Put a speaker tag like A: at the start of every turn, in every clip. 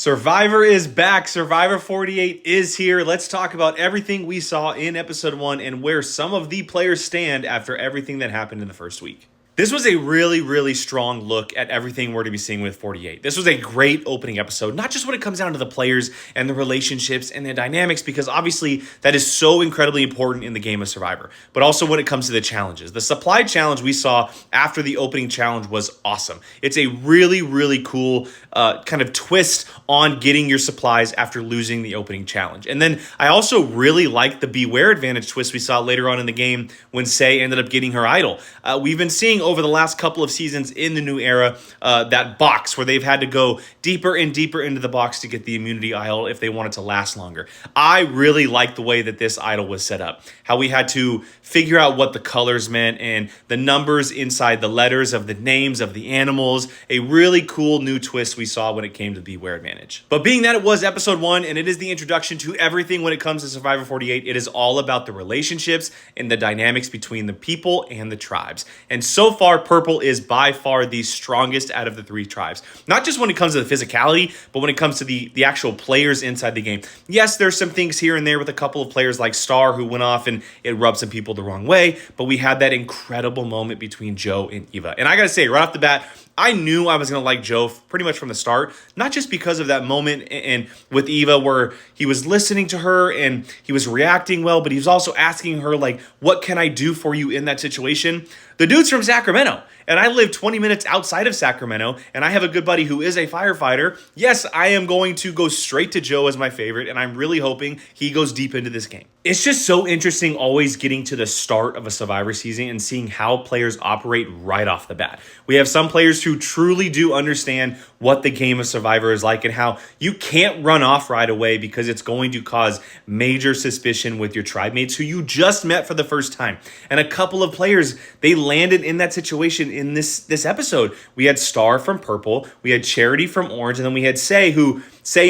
A: Survivor is back. Survivor 48 is here. Let's talk about everything we saw in episode 1 and where some of the players stand after everything that happened in the first week. This was a really strong look at everything we're to be seeing with 48. This was a great opening episode, not just when it comes down to the players and the relationships and the dynamics, because obviously that is so incredibly important in the game of Survivor, but also when it comes to the challenges. The supply challenge we saw after the opening challenge was awesome. It's a really cool kind of twist on getting your supplies after losing the opening challenge. And then I also really liked the Beware advantage twist we saw later on in the game when Say ended up getting her idol. We've been seeing over the last couple of seasons in the new era that box where they've had to go deeper and deeper into the box to get the immunity idol if they want it to last longer. I really like the way that this idol was set up, how we had to figure out what the colors meant and the numbers inside the letters of the names of the animals. A really cool new twist we saw when it came to the Beware advantage. But being that it was episode 1 and it is the introduction to everything when it comes to Survivor 48, it is all about the relationships and the dynamics between the people and the tribes. And so far, Purple is by far the strongest out of the 3 tribes. Not just when it comes to the physicality, but when it comes to the actual players inside the game. Yes, there's some things here and there with a couple of players like Star who went off and it rubbed some people the wrong way, but we had that incredible moment between Joe and Eva. And I gotta say, right off the bat, I knew I was going to like Joe pretty much from the start, not just because of that moment and with Eva where he was listening to her and he was reacting well, but he was also asking her, like, what can I do for you in that situation? The dude's from Sacramento, and I live 20 minutes outside of Sacramento, and I have a good buddy who is a firefighter. Yes, I am going to go straight to Joe as my favorite, and I'm really hoping he goes deep into this game. It's just so interesting always getting to the start of a Survivor season and seeing how players operate right off the bat. We have some players who truly do understand what the game of Survivor is like and how you can't run off right away because it's going to cause major suspicion with your tribe mates who you just met for the first time. And a couple of players, they landed in that situation in this episode. We had Star from Purple, we had Charity from Orange, and then we had Say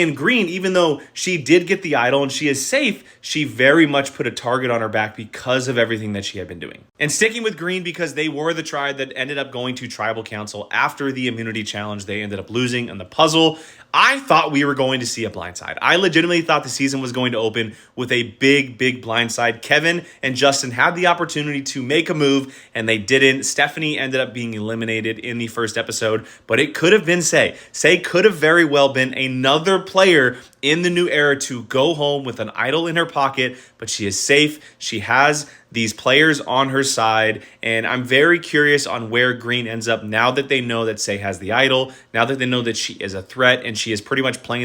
A: in Green, even though she did get the idol and she is safe, she very much put a target on her back because of everything that she had been doing. And sticking with Green because they were the tribe that ended up going to Tribal Council after the immunity challenge. They ended up losing on the puzzle. I thought we were going to see a blindside. I legitimately thought the season was going to open with a big blindside. Kevin and Justin had the opportunity to make a move and they didn't. Stephanie ended up being eliminated in the first episode, but it could have been Say. Say could have very well been another player in the new era to go home with an idol in her pocket, but she is safe. She has these players on her side, and I'm very curious on where Green ends up now that they know that Say has the idol, now that they know that she is a threat and she is pretty much playing